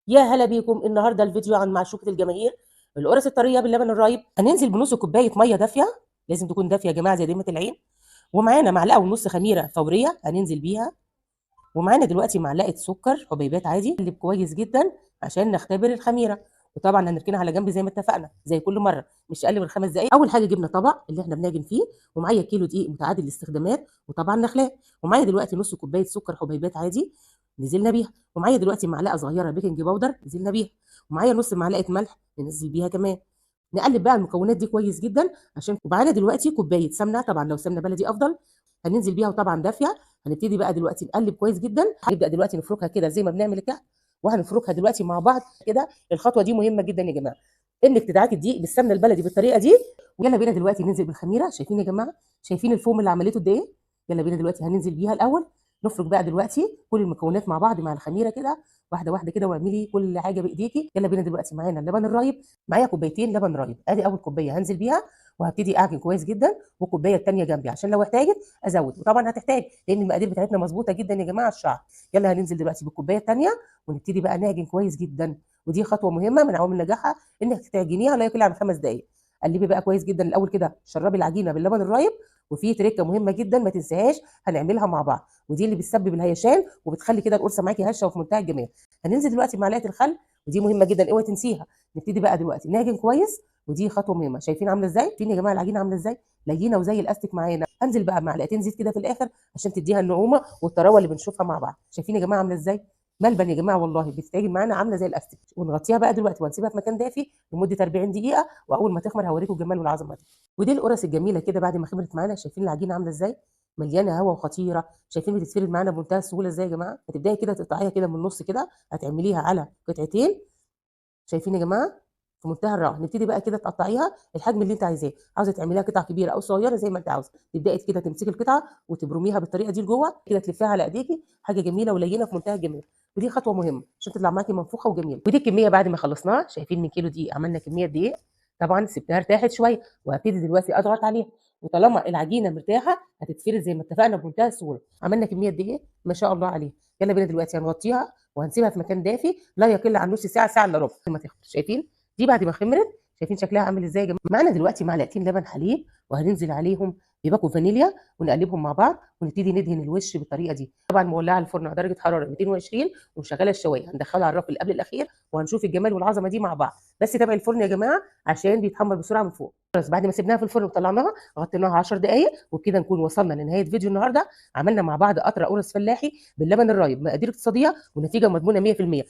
يا هلا بيكم. النهارده الفيديو عن معشوقة الجماهير، القرص الطريه باللبن الرايب. هننزل بنص كوبايه ميه دافيه، لازم تكون دافيه يا جماعه زي دمة العين. ومعانا معلقه ونص خميره فوريه هننزل بيها. ومعانا دلوقتي معلقه سكر حبيبات عادي، نقلب كويس جدا عشان نختبر الخميره. وطبعا هنركنها على جنب زي ما اتفقنا زي كل مره، مش اقل من 5 دقائق. اول حاجه جبنا طبق اللي احنا بنعجن فيه، ومعايا كيلو دقيق متعدد الاستخدامات وطبعا نخلاء. ومعايا دلوقتي نص كوبايه سكر حبيبات عادي نزلنا بيها. ومعايا دلوقتي معلقه صغيره بيكنج باودر نزلنا بيها. ومعايا نص معلقه ملح ننزل بيها كمان. نقلب بقى المكونات دي كويس جدا عشان. ومعانا دلوقتي كوبايه سمنه، طبعا لو سمنه بلدي افضل، هننزل بيها وطبعا دافيه. هنبتدي بقى دلوقتي نقلب كويس جدا. هنبدا دلوقتي نفركها كده زي ما بنعمل الكحك، وهنفركها دلوقتي مع بعض كده. الخطوه دي مهمه جدا يا جماعه، انك تدعكي الدقيق بالسمنه البلدي بالطريقه دي. ويلا بينا دلوقتي ننزل بالخميره. شايفين يا جماعه؟ شايفين الفوم اللي عملته الدقيق؟ يلا بينا دلوقتي هننزل بيها الاول. نفرك بقى دلوقتي كل المكونات مع بعض مع الخميره كده، واحده واحده كده، واعملي كل حاجه بايديكي. يلا بينا دلوقتي معانا اللبن الرايب. معايا كوبايتين لبن رايب، ادي اول كوبايه هنزل بيها وهبتدي اعجن كويس جدا. والكوبايه الثانيه جنبي عشان لو احتاجت ازود، وطبعا هتحتاج لان المقادير بتاعتنا مظبوطه جدا يا جماعه الشعر. يلا هننزل دلوقتي بالكوبايه الثانيه ونبتدي بقى نعجن كويس جدا. ودي خطوه مهمه من عوامل نجاحها، انك تعجنيها لا يقل عن 5 دقائق. قلبي بقى كويس جدا الاول كده، شربي العجينه باللبن الرايب. وفي تريكه مهمه جدا ما تنساهاش هنعملها مع بعض، ودي اللي بتسبب الهيشان وبتخلي كده القرصه معاكي هشه وفي منتهى الجمال. هننزل دلوقتي بمعلقه الخل، ودي مهمه جدا اوعي تنسيها. نبتدي بقى دلوقتي نعجن كويس، ودي خطوه مهمه. شايفين عامله ازاي؟ شايفين يا جماعه العجينه عامله ازاي؟ لينه وزي الاستك معانا. انزل بقى بمعلقتين زيت كده في الاخر عشان تديها النعومه والطراوه اللي بنشوفها مع بعض. شايفين يا جماعه عامله ازاي؟ ملبن يا جماعه والله بتتعجن معانا عامله زي الاستك. ونغطيها بقى دلوقتي ونسيبها في مكان دافي لمده 40 دقيقه، واول ما تخمر هوريكم الجمال والعظمه دي. ودي القرص الجميله كده بعد ما خمرت معانا. شايفين العجينه عامله ازاي؟ مليانه هوا وخطيره. شايفين بتتفرد معانا بمنتهى السهوله ازاي يا جماعه؟ هتبداي كده تقطعيها كده من النص كده، هتعمليها على قطعتين. شايفين يا جماعه؟ في منتهى الروعه. نبتدي بقى كده تقطعيها الحجم اللي انت عايزاه، عاوزه تعمليها قطع كبيره او صغيره زي ما انت عاوزه. تبداي كده تمسكي القطعه وتبرميها بالطريقه دي لجوه كده، تلفيها على ايديكي. حاجه جميله ولينه في منتهى الجمال. ودي خطوه مهمه عشان تطلع معاكي منفوخه وجميله. ودي الكميه بعد ما خلصناها. شايفين من كيلو دقيق عملنا كميه دقيق، طبعا سبتها ارتاحت شويه، وهبتدي دلوقتي اضغط عليها. وطالما العجينه مرتاحه هتتفرد زي ما اتفقنا بمنتهى السهوله. عملنا كميه دقيق ما شاء الله عليها. يلا بينا دلوقتي هنغطيها وهنسيبها في مكان دافي لا يقل عن نص ساعه، ساعه الا ربع ما تخمر. شايفين دي بعد ما خمرت؟ شايفين شكلها عامل ازاي يا جماعه؟ معانا دلوقتي معلقتين لبن حليب، وهننزل عليهم بباكو فانيليا ونقلبهم مع بعض. ونبتدي ندهن الوش بالطريقه دي. طبعا مولعه الفرن على درجه حراره 220 ومشغله الشوايه. هندخلها على الرف اللي قبل الاخير وهنشوف الجمال والعظمه دي مع بعض. بس تابع الفرن يا جماعه عشان بيتحمر بسرعه من فوق. خلاص بعد ما سيبناها في الفرن وطلعناها غطيناها 10 دقائق، وبكده نكون وصلنا لنهايه فيديو النهارده. عملنا مع بعض قطره قرص فلاحي باللبن الرايب، مقادير اقتصاديه ونتيجه مضمونه 100%.